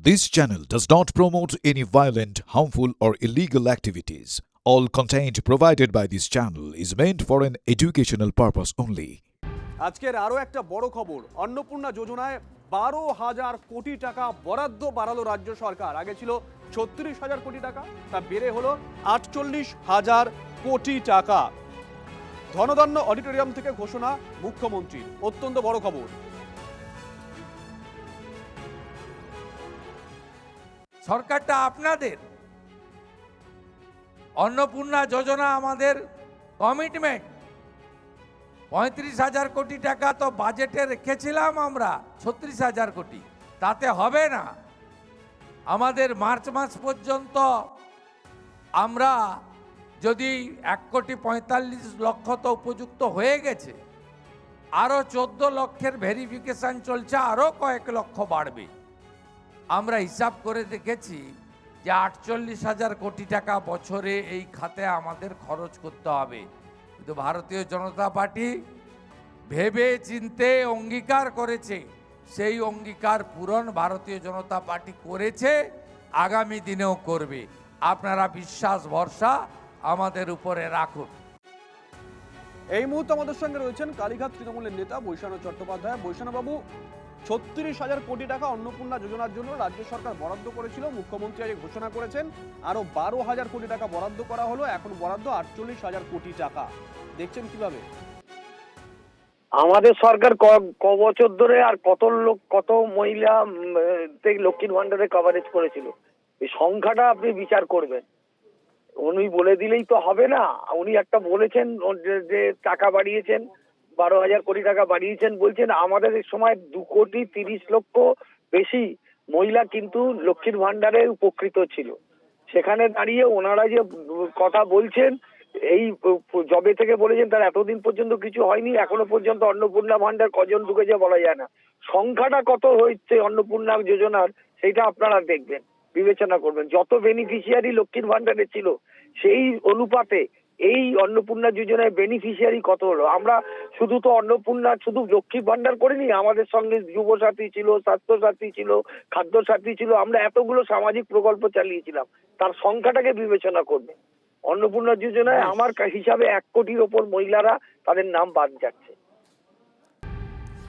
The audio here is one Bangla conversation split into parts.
This channel does not promote any violent, harmful, or illegal activities. All content provided by this channel is meant for an educational purpose only. আজকের আরও একটা বড় খবর, অন্নপূর্ণা যোজনায় 12,000 কোটি টাকা বরাদ্দ বাড়ালো রাজ্য সরকার। আগে ছিল 36,000 কোটি টাকা, তা বেড়ে হলো 48,000 কোটি টাকা। ধনধান্য অডিটোরিয়াম থেকে ঘোষণা মুখ্যমন্ত্রীর, অত্যন্ত বড় খবর। সরকারটা আপনাদের, অন্নপূর্ণা যোজনা আমাদের কমিটমেন্ট। 35,000 কোটি টাকা তো বাজেটে রেখেছিলাম আমরা, 36,000 কোটি, তাতে হবে না। আমাদের মার্চ মাস পর্যন্ত আমরা যদি 1,45,00,000 তো উপযুক্ত হয়ে গেছে, আরও 14 লক্ষের ভেরিফিকেশন চলছে, আরও কয়েক লক্ষ বাড়বে। আমরা হিসাব করে দেখেছি যে 48,000 কোটি টাকা বছরে এই খাতে আমাদের খরচ করতে হবে। কিন্তু ভারতীয় জনতা পার্টি ভেবে চিনতে অঙ্গীকার করেছে, সেই অঙ্গীকার পূরণ ভারতীয় জনতা পার্টি করেছে, আগামী দিনেও করবে। আপনারা বিশ্বাস ভরসা আমাদের উপরে রাখুন। এই মুহূর্তে আমাদের সঙ্গে রয়েছেন কালীঘাট তৃণমূলের নেতা বৈশানু চট্টোপাধ্যায়। বৈশানবাবু, 36,000 কোটি টাকা অন্নপূর্ণা যোজনার জন্য রাজ্য সরকার বরাদ্দ করেছিল, মুখ্যমন্ত্রী আজ ঘোষণা করেছেন আরো 12,000 কোটি টাকা বরাদ্দ করা হলো, এখন বরাদ্দ 48,000 কোটি টাকা। দেখছেন কিভাবে? আমাদের সরকার ক বছর ধরে আর কত লোক, কত মহিলা লক্ষ্মীর ভান্ডারে কভারেজ করেছিল, এই সংখ্যাটা আপনি বিচার করবেন। উনি বলে দিলেই তো হবে না। উনি একটা বলেছেন যে টাকা বাড়িয়েছেন, 12,000 কোটি টাকা বাড়িয়েছেন, বলছেন আমাদের সময় 2,30,00,000 বেশি মহিলা কিন্তু লক্ষ্মীর ভান্ডারে উপকৃত ছিল। সেখানে দাঁড়িয়ে ওনারা যে কথা বলছেন, এই জবে থেকে বলেছেন তার এতদিন পর্যন্ত কিছু হয়নি, এখনো পর্যন্ত অন্নপূর্ণা ভান্ডার কজন ঢুকেছে বলা যায় না। সংখ্যাটা কত হচ্ছে অন্নপূর্ণা যোজনার, সেটা আপনারা দেখবেন, বিবেচনা করবেন। যত বেনিফিশিয়ারি লক্ষ্মীর ভান্ডারে ছিল সেই অনুপাতে এই অন্নপূর্ণা যোজনায় বেনিফিশিয়ারি কত হলো। আমরা শুধু তো অন্নপূর্ণা, শুধু লক্ষ্মীর ভান্ডার করিনি, আমাদের সঙ্গে যুবসাথী ছিল, স্বাস্থ্যসাথী ছিল, খাদ্যসাথী ছিল, আমরা এতগুলো সামাজিক প্রকল্প চালিয়েছিলাম, তার সংখ্যাটাকে বিবেচনা করবে। অন্নপূর্ণা যোজনায় আমার হিসাবে 1 কোটির ওপর মহিলারা তাদের নাম বাদ যাচ্ছে।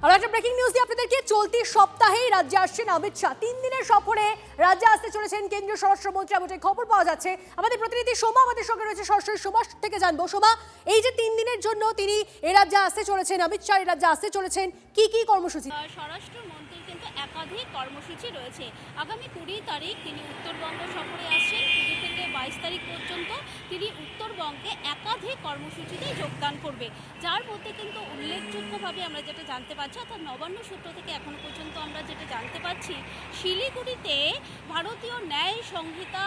আর একটা ব্রেকিং নিউজ দিয়ে আপনাদেরকে, চলতি সপ্তাহেই রাজ্যে আসছেন অমিত শাহ। 3 দিনের সফরে রাজ্যে আসতে চলেছেন কেন্দ্রীয় স্বরাষ্ট্রমন্ত্রী, এমনটাই খবর পাওয়া যাচ্ছে। আমাদের প্রতিনিধি সোমা আমাদের সঙ্গে রয়েছে, সরাসরি সোমা থেকে জানবো। সোমা, এই যে 3 দিনের জন্য তিনি এ রাজ্যে আসতে চলেছেন, অমিত শাহ এ রাজ্যে আসতে চলেছেন, কি কি কর্মসূচি? স্বরাষ্ট্রমন্ত্রীর কিন্তু একাধিক কর্মসূচি রয়েছে। আগামী 20 তারিখ তিনি উত্তরবঙ্গ সফরে আসছেন। 20 থেকে 22 তারিখ পর্যন্ত তিনি উত্তরবঙ্গে একাধিক কর্মসূচিতে যোগদান করবে, যার মধ্যে কিন্তু উল্লেখযোগ্যভাবে আমরা যেটা জানতে পারছি, অর্থাৎ নবান্ন সূত্র থেকে এখনো পর্যন্ত আমরা যেটা জানতে পারছি, শিলিগুড়িতে ভারতীয় ন্যায় সংহিতা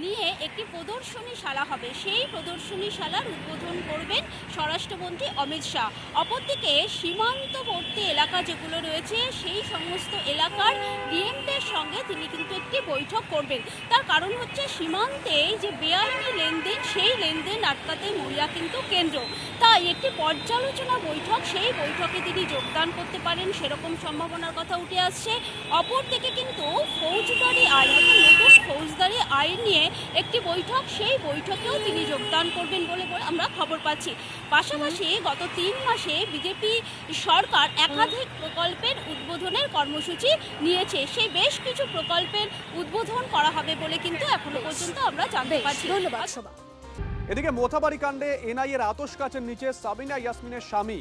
নিয়ে একটি প্রদর্শনীশালা হবে। সেই প্রদর্শনীশালার উদ্বোধন করবেন স্বরাষ্ট্রমন্ত্রী অমিত শাহ। অপরদিকে সীমান্তবর্তী এলাকা যেগুলো রয়েছে, সেই সমস্ত এলাকার ডিএমদের সঙ্গে তিনি কিন্তু একটি বৈঠক করবেন। তার কারণ হচ্ছে সীমান্তে যে বেআইনি লেনদেন, সেই লেনদেন আটকাতে মহিলা কিন্তু কেন্দ্র। তাই একটি পর্যালোচনা বৈঠক, সেই বৈঠকে তিনি যোগদান করতে পারেন সেরকম সম্ভাবনার কথা উঠে আসছে। অপরদিকে কিন্তু ফৌজদারি আইন, নতুন ফৌজদারি আইন নিয়ে একটি বৈঠক, সেই বৈঠকেও তিনি যোগদান করবেন বলে আমরা খবর পাচ্ছি। পাশাপাশি গত 3 মাসে বিজেপি সরকার একাধিক প্রকল্পের উদ্বোধনের কর্মসূচি নিয়েছে, সেই বেশ কিছু প্রকল্পের উদ্বোধন করা হবে বলে কিন্তু এখনো পর্যন্ত আমরা জানতে পারছি। ধন্যবাদ সোমা। এদিকে মোথাবাড়ি কাণ্ডে এনআইএর আতশ কাচের নিচে সাবিনা ইয়াসমিনের স্বামী।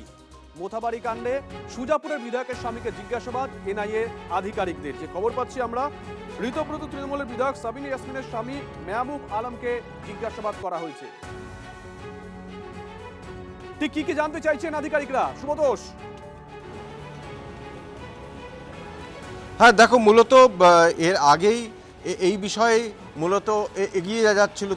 মোথাবাড়ি কাণ্ডে সুজাপুরের বিধায়কের স্বামীকে জিজ্ঞাসাবাদ এনআইএ আধিকারিকদের। যে খবর পাচ্ছি আমরা, ঋতব্রত তৃণমূলের বিধায়ক সাবিনা ইয়াসমিনের স্বামী মেহবুব আলমকে জিজ্ঞাসাবাদ করা হয়েছে। ঠিক কি কি জানতে চাইছেন আধিকারিকরা? শুভদোষ। হ্যাঁ দেখো, মূলত এর আগেই এই বিষয়ে মূলত এগিয়ে যাচ্ছিল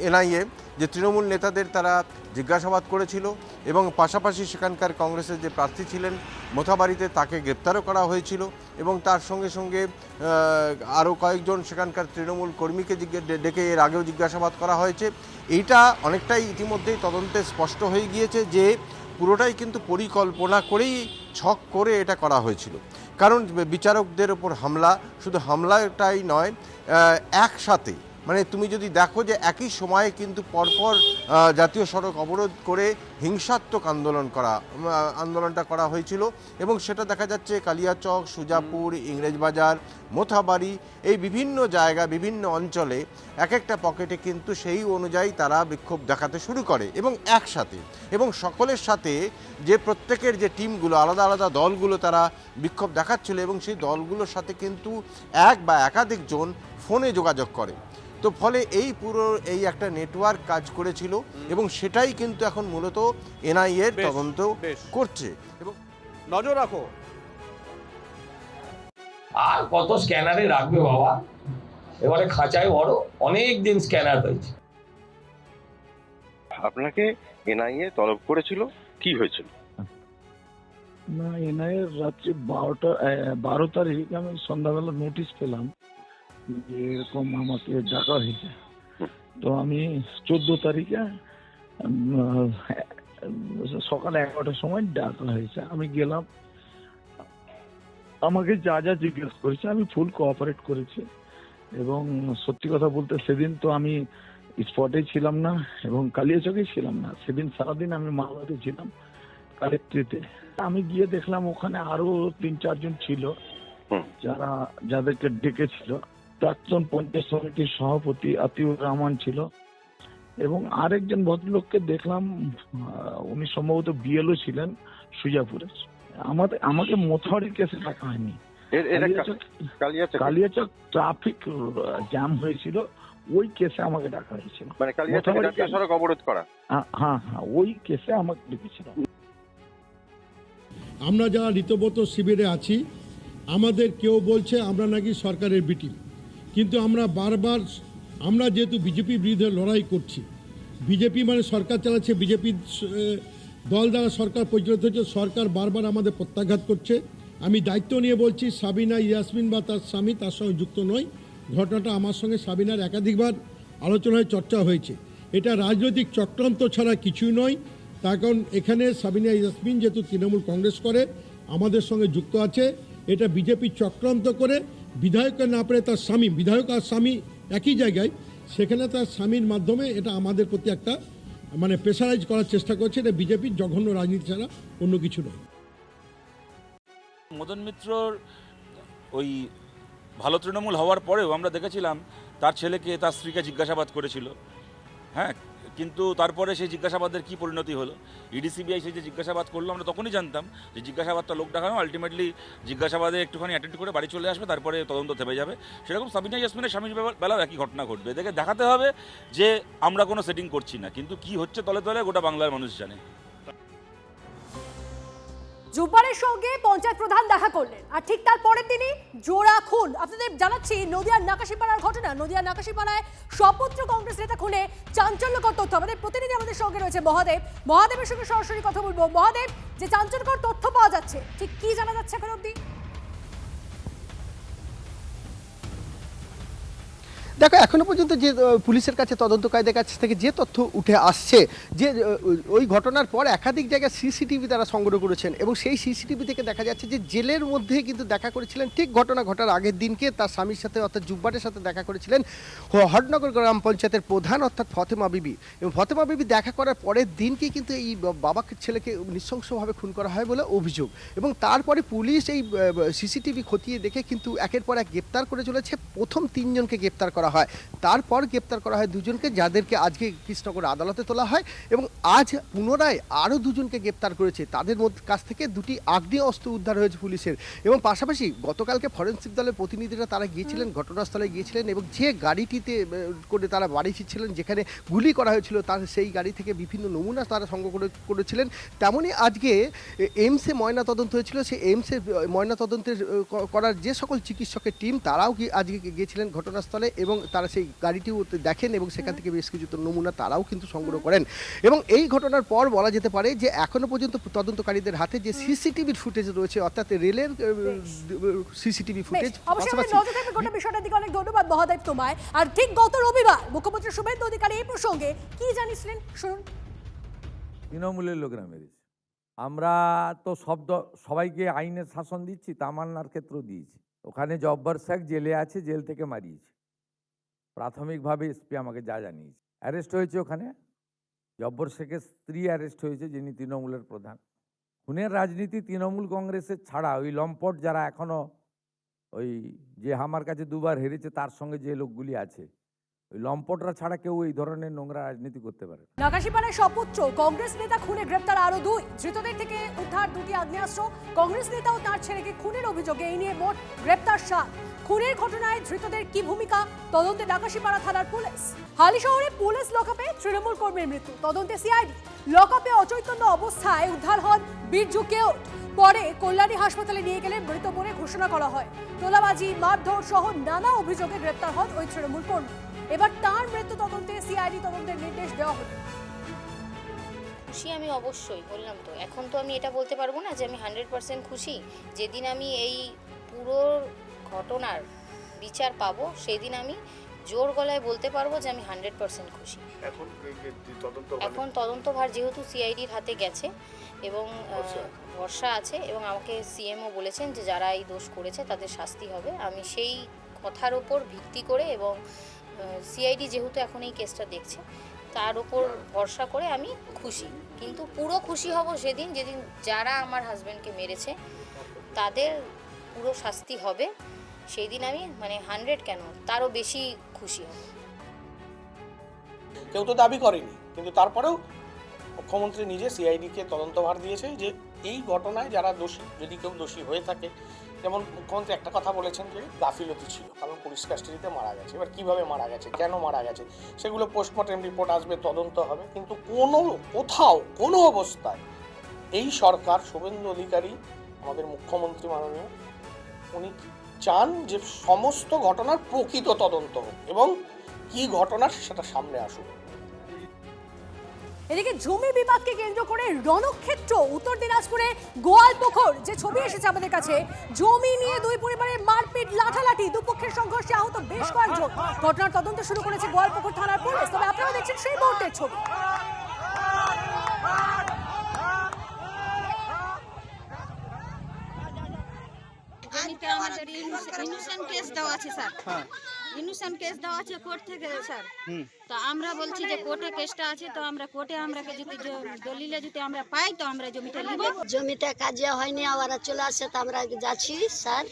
এনআইএ, যে তৃণমূল নেতাদের তারা জিজ্ঞাসাবাদ করেছিল এবং পাশাপাশি সেখানকার কংগ্রেসের যে প্রার্থী ছিলেন মোথাবাড়িতে, তাকে গ্রেপ্তারও করা হয়েছিল এবং তার সঙ্গে সঙ্গে আরও কয়েকজন সেখানকার তৃণমূল কর্মীকে ডেকে এর আগেও জিজ্ঞাসাবাদ করা হয়েছে। এইটা অনেকটাই ইতিমধ্যেই তদন্তে স্পষ্ট হয়ে গিয়েছে যে পুরোটাই কিন্তু পরিকল্পনা করেই, ছক করে এটা করা হয়েছিল। কারণ বিচারকদের ওপর হামলা, শুধু হামলাটাই নয়, একসাথে মানে তুমি যদি দেখো যে একই সময়ে কিন্তু পরপর জাতীয় সড়ক অবরোধ করে হিংসাত্মক আন্দোলনটা করা হয়েছিল এবং সেটা দেখা যাচ্ছে কালিয়াচক, সুজাপুর, ইংরেজবাজার, মোথাবাড়ি এই বিভিন্ন জায়গা, বিভিন্ন অঞ্চলে এক একটা পকেটে কিন্তু সেই অনুযায়ী তারা বিক্ষোভ দেখাতে শুরু করে এবং একসাথে এবং সকলের সাথে যে প্রত্যেকের যে টিমগুলো, আলাদা আলাদা দলগুলো তারা বিক্ষোভ দেখাচ্ছিল এবং সেই দলগুলোর সাথে কিন্তু এক বা একাধিক জন ফোনে যোগাযোগ করে। তো ফলে এই পুরো এই একটা নেটওয়ার্ক কাজ করেছিল এবং সেটাই কিন্তু এখন মূলত এনআইএ তদন্ত করছে এবং নজর রাখো। আর কত স্ক্যানারে রাখবে বাবা, এবারে খাঁচায় বড় অনেক দিন স্ক্যানার হয়েছে। আপনাকে এনআইএ তলব করেছিল, কি হয়েছিল? না, এনআইএ রাত্রি 12 তারিখ আমি সন্ধ্যাবেলা নোটিশ পেলাম যে এরকম আমাকে ডাকা হয়েছে। তো আমি 14 তারিখে সকাল 11টার সময় ডাকা হয়েছে। আমি গেলাম, আমাকে যা যা জিজ্ঞেস করেছে আমি ফুল কোঅপারেট করেছি এবং সত্যি কথা বলতে সেদিন তো আমি স্পটে ছিলাম না এবং কালিয়াচকে ছিলাম না, সেদিন সারাদিন আমি মালদাতে ছিলাম কালেক্টরেটে। আমি গিয়ে দেখলাম ওখানে আরো 3-4 জন ছিল যাদেরকে ডেকেছিল। প্রাক্তন পঞ্চায়েত সমিতির সভাপতি আতিউর রহমান ছিল এবং আরেকজন ভদ্রলোককে দেখলাম, উনি সম্ভবত বিএলও ছিলেন সুজাপুরের। আমাকে মোথাবাড়ির কেসে ডাকা হয়নি, কালিয়াচক ট্রাফিক জ্যাম হয়েছিল ওই কেসে আমাকে ডাকা হয়েছিল। মানে কালিয়াচক জাতীয় সড়ক অবরোধ করা? হ্যাঁ, ওই কেসে আমাকে ডেকেছিল। আমরা যারা রীতিমতো শিবিরে আছি, আমাদের কেউ বলছে আমরা নাকি সরকারের বিটি, কিন্তু আমরা বারবার আমরা যেহেতু বিজেপি বিরুদ্ধে লড়াই করছি, বিজেপি মানে সরকার চালাচ্ছে, বিজেপি দল দ্বারা সরকার পরিচালিত হচ্ছে, সরকার বারবার আমাদের প্রত্যাঘাত করছে। আমি দায়িত্ব নিয়ে বলছি, সাবিনা ইয়াসমিন বা তার স্বামী তার সঙ্গে যুক্ত নয়। ঘটনাটা আমার সঙ্গে সাবিনার একাধিকবার আলোচনায় চর্চা হয়েছে। এটা রাজনৈতিক চক্রান্ত ছাড়া কিছুই নয়। তার কারণ এখানে সাবিনা ইয়াসমিন যেহেতু তৃণমূল কংগ্রেস করে, আমাদের সঙ্গে যুক্ত আছে। এটা বিজেপি চক্রান্ত করে বিধায়ককে না পেরে তার স্বামী, বিধায়ক আর স্বামী একই জায়গায়, সেখানে তার স্বামীর মাধ্যমে এটা আমাদের প্রতি একটা মানে প্রেসারাইজ করার চেষ্টা করছে। এটা বিজেপির জঘন্য রাজনীতি ছাড়া অন্য কিছু নয়। মদন মিত্রর ওই ভালো তৃণমূল হওয়ার পরেও আমরা দেখেছিলাম তার ছেলেকে তার স্ত্রীকে জিজ্ঞাসাবাদ করেছিল, হ্যাঁ, কিন্তু তারপরে সেই জিজ্ঞাসাবাদের কী পরিণতি হলো? ইডিসিবিআই সেই যে জিজ্ঞাসাবাদ করলো, আমরা তখনই জানতাম যে জিজ্ঞাসাবাদটা লোক দেখানো, আলটিমেটলি জিজ্ঞাসাবাদে একটুখানি অ্যাটেন্ড করে বাড়ি চলে আসবে, তারপরে তদন্ত থেমে যাবে। সেরকম সাবিনা ইয়াসমিনের স্বামীর বেলাও একই ঘটনা ঘটবে। এদেরকে দেখাতে হবে যে আমরা কোনো সেটিং করছি না, কিন্তু কি হচ্ছে তলে তলে গোটা বাংলার মানুষ জানে। জুব্বারের সঙ্গে পঞ্চায়েত প্রধান দেখা করলেন আর ঠিক তারপরে তিনি জোড়া খুন। আপনাদের জানাচ্ছি নদিয়ার নাকাশিপাড়ার ঘটনা। নদিয়ার নাকাশিপাড়ায় স্বপুত্র কংগ্রেস নেতা খুনে চাঞ্চল্যকর তথ্য। আমাদের প্রতিনিধি আমাদের সঙ্গে রয়েছে মহাদেব। মহাদেবের সঙ্গে সরাসরি কথা বলবো। মহাদেব, যে চাঞ্চল্যকর তথ্য পাওয়া যাচ্ছে, ঠিক কি জানা যাচ্ছে এখন অব্দি? দেখো, এখনো পর্যন্ত যে পুলিশের কাছে, তদন্তকারীদের কাছ থেকে যে তথ্য উঠে আসছে, যে ওই ঘটনার পর একাধিক জায়গায় সিসিটিভি তারা সংগ্রহ করেছেন এবং সেই সিসিটিভি থেকে দেখা যাচ্ছে যে জেলের মধ্যে কিন্তু দেখা করেছিলেন ঠিক ঘটনা ঘটার আগের দিনকে তার স্বামীর সাথে অর্থাৎ জুব্বারের সাথে দেখা করেছিলেন হরনগর গ্রাম পঞ্চায়েতের প্রধান অর্থাৎ ফতেমা বিবি। এবং ফতেমা বিবি দেখা করার পরের দিনকেই কিন্তু এই বাবাকে ছেলেকে নৃশংসভাবে খুন করা হয় বলে অভিযোগ। এবং তারপরে পুলিশ এই সিসিটিভি খতিয়ে দেখে কিন্তু একের পর এক গ্রেপ্তার করে চলেছে। প্রথম 3 জনকে গ্রেপ্তার করা হয়, তারপর গ্রেপ্তার করা হয় 2 জনকে, যাদেরকে আজকে কৃষ্ণনগর আদালতে তোলা হয় এবং আজ পুনরায় আরও 2 জনকে গ্রেপ্তার করেছে। তাদের কাছ থেকে 2টি আগ্নেয় অস্ত্র উদ্ধার হয়েছে পুলিশের। এবং পাশাপাশি গতকালকে ফরেন্সিক দলের প্রতিনিধিরা তারা গিয়েছিলেন, ঘটনাস্থলে গিয়েছিলেন এবং যে গাড়িটিতে করে তারা বাড়ি ফিরছিলেন, যেখানে গুলি করা হয়েছিল, তার সেই গাড়ি থেকে বিভিন্ন নমুনা তারা সংগ্রহ করেছিলেন। তেমনই আজকে এইমসে ময়নাতদন্ত হয়েছিল, সেই এইমসে ময়নাতদন্তের করার যে সকল চিকিৎসকের টিম তারাও আজকে গিয়েছিলেন ঘটনাস্থলে এবং তারা সেই গাড়িটিও দেখেন এবং সেখান থেকে বেশ কিছু নমুনা তারাও কিন্তু সংগ্রহ করেন। এবং এই ঘটনার পর বলা যেতে পারে যে এখনো পর্যন্ত তদন্তকারীদের হাতে যে সিসিটিভির ফুটেজ রয়েছে, অর্থাৎ রেলের সিসিটিভি ফুটেজ, গোটা বিষয়টার দিকে অনেক ধন্যবাদ মহাদেব তোমায়। আর ঠিক গত রবিবার মুখ্যমন্ত্রী শুভেন্দু অধিকারী এই প্রসঙ্গে কি জানিয়েছিলেন শুনুন। তৃণমূলের লোকেরা মেরেছে, আমরা তো সবাইকে আইনের শাসন দিচ্ছি, তামান্নার ক্ষেত্রেও দিয়েছি। ওখানে জব্বার শেখ জেলে আছে, জেল থেকে মারিয়েছে প্রাথমিকভাবে। এসপি আমাকে যা জানিয়েছে, অ্যারেস্ট হয়েছে ওখানে। জব্বর শেখের স্ত্রী অ্যারেস্ট হয়েছে, যিনি তৃণমূলের প্রধান। খুনের রাজনীতি তৃণমূল কংগ্রেসের ছাড়া ওই লম্পট যারা এখনো ওই যে আমার কাছে দুবার হেরেছে তার সঙ্গে যে লোকগুলি আছে, ওই লম্পটরা ছাড়া কেউ এই ধরনের নোংরা রাজনীতি করতে পারে। নাকাশিপাড়ায় সপুত্র কংগ্রেস নেতা খুনে গ্রেপ্তার আরো 2 ধৃতদের থেকে উদ্ধার 2টি আগ্নেয়াস্ত্র। কংগ্রেস নেতা ও তার ছেলেকে খুনের অভিযোগে এই নিয়ে মোট গ্রেপ্তার 7। খুনের ঘটনায় ধৃতদের কি ভূমিকা, তদন্তে নাকাশিপাড়া থানার পুলিশ। হালি শহরে পুলিশ লকআপে তৃণমূল কর্মীর মৃত্যু, তদন্তে সিআইডি। লকআপে অচৈতন্য অবস্থায় উদ্ধার হন বীরজু কেওট। পরে কল্যাণী হাসপাতালে নিয়ে গেলে মৃত বলে ঘোষণা করা হয়। তোলাবাজি, মারধর সহ নানা অভিযোগে গ্রেপ্তার হন ওই তৃণমূল কর্মী। এবার তার মৃত্যু তদন্তে সিআইডি তদন্তের নির্দেশ দেওয়া হলো। খুশি আমি অবশ্যই, বললাম তো। এখন তো আমি এটা বলতে পারবো না যে আমি 100% খুশি। যেদিন আমি এই পুরো ঘটনার বিচার পাবো সেদিন আমি জোর গলায় বলতে পারবো যে আমি 100% খুশি। এখন তদন্তভার যেহেতু সিআইডির হাতে গেছে এবং ভরসা আছে, এবং আমাকে সিএমও বলেছেন যে যারা এই দোষ করেছে তাদের শাস্তি হবে। আমি সেই কথার উপর ভিত্তি করে এবং সিআইডি যেহেতু এখন এই কেসটা দেখছে তার উপর ভরসা করে আমি খুশি। কিন্তু পুরো খুশি হব যেদিন যারা আমার হাজব্যান্ডকে মেরেছে তাদের পুরো শাস্তি হবে, সেই দিন আমি 100 কেন তারও বেশি খুশি হব। কেউ তো দাবি করেনি, কিন্তু তারপরেও মুখ্যমন্ত্রী নিজে সিআইডিকে তদন্তভার দিয়েছে যে এই ঘটনায় যারা দোষী, যদি কেউ দোষী হয়ে থাকে, যেমন মুখ্যমন্ত্রী একটা কথা বলেছেন যে গাফিলতি ছিল, কারণ পুলিশ কাস্টাডিতে মারা গেছে। এবার কীভাবে মারা গেছে, কেন মারা গেছে, সেগুলো পোস্টমর্টেম রিপোর্ট আসবে, তদন্ত হবে। কিন্তু কোথাও কোনো অবস্থায় এই সরকার, শুভেন্দু অধিকারী আমাদের মুখ্যমন্ত্রী মাননীয়, উনি চান যে সমস্ত ঘটনার প্রকৃত তদন্ত হোক এবং কি ঘটনা সেটা সামনে আসুক। এদিকে জমি বিবাদকে কেন্দ্র করে রণক্ষেত্র উত্তর দিনাজপুরে গোয়ালপুকুর, যে ছবি এসেছে আমাদের কাছে, জমি নিয়ে দুই পরিবারের মারপিট, লাঠালাঠি, দুপক্ষের সংঘর্ষে আহত বেশ কয়েকজন। ঘটনার তদন্ত শুরু করেছে গোয়ালপুকুর থানার পুলিশ। তবে আপনারা দেখছেন সেই মুহূর্তের ছবি। জমিতে আমাদের ইনোসেন্ট কেস দেওয়া আছে স্যার, ইনোসেন্ট কেস দেওয়া আছে কোর্ট থেকে স্যার। তো আমরা বলছি যে কোর্টে কেসটা আছে, তো আমরা কোর্টে আমরাকে যদি দলিলে যদি আমরা পাই তো আমরা জমিটা নিব। জমিতে কাজে হয়নি, আবার চলে আসে, তো আমরা যাচ্ছি স্যার।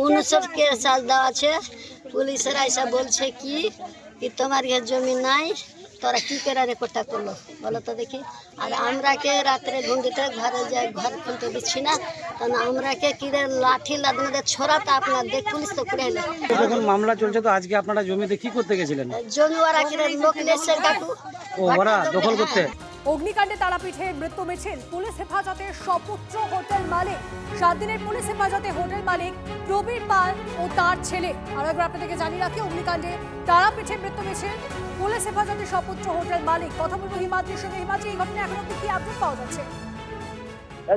উনসের কেস দেওয়া আছে, পুলিশেরা এসে বলছে কি তোমার জমি নাই, তোরা কি করে রেকর্ডটা করলো বলো তো দেখি। আর আমরাকে রাত্রে ঘুমতে ঘরে যাই, ঘর খুলতে দিচ্ছি না, কারণ আমরাকে কিরে লাঠি লাদনাদের ছড়াতে আপনার দেখ পুলিশ তো করে এলো। যখন মামলা চলছে, তো আজকে আপনারা জমিতে কি করতে গেছিলেন? জমি ওরা কিরে লোক নিয়েছে কাকু, ওরা দখল করতে। অগ্নিকাণ্ডে তারাপীঠে মৃত্যু মিছিল, পুলিশ হেফাজতে সপুত্র হোটেল মালিক। 7 দিনের পুলিশ হেফাজতে হোটেল মালিক প্রবীর পাল ও তার ছেলে। আরো একবার আপনাদেরকে জানিয়ে রাখি, অগ্নিকাণ্ডে তারাপীঠে মৃত্যু মিছিল, পুলিশ হেফাজতে সপুত্র হোটেল মালিক। কথা বলবো হিমাদ্রির সঙ্গে। হিমাদ্রি, এই ঘটনা এখন অব্দি কি আপডেট পাওয়া যাচ্ছে?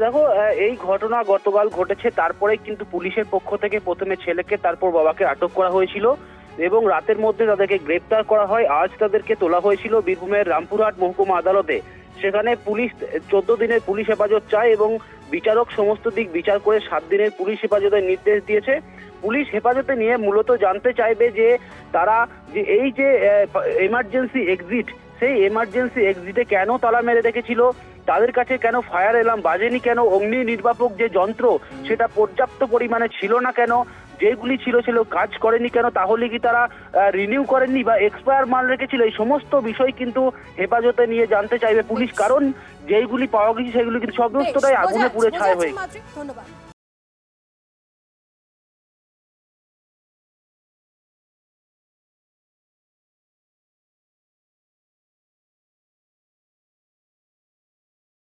দেখো, এই ঘটনা গতকাল ঘটেছে, তারপরে কিন্তু পুলিশের পক্ষ থেকে প্রথমে ছেলেকে তারপর বাবাকে আটক করা হয়েছিল এবং রাতের মধ্যে তাদেরকে গ্রেপ্তার করা হয়। আজ তাদেরকে তোলা হয়েছিল বীরভূমের রামপুরহাট মহকুমা আদালতে। সেখানে পুলিশ 14 দিনের পুলিশ হেফাজত চায় এবং বিচারক সমস্ত দিক বিচার করে 7 দিনের পুলিশ হেফাজতের নির্দেশ দিয়েছে। পুলিশ হেফাজতে নিয়ে মূলত জানতে চাইবে যে তারা যে এই যে এমার্জেন্সি এক্সিট, সেই এমার্জেন্সি এক্সিটে কেন তালা মেরে রেখেছিল, তাদের কাছে কেন ফায়ার অ্যালার্ম বাজেনি, কেন অগ্নি নির্বাপক যে যন্ত্র সেটা পর্যাপ্ত পরিমাণে ছিল না, কেন যেগুলি ছিল কাজ করেনি কেন, তাহলে কি তারা রিনিউ করেননি বা এক্সপায়ার মাল রেখেছিল, এই সমস্ত বিষয় কিন্তু হেফাজতে নিয়ে জানতে চাইবে পুলিশ। কারণ যেইগুলি পাওয়া গেছে সেগুলি কিন্তু সমস্তটাই আগুনে পুড়ে ছাই হয়ে। ধন্যবাদ।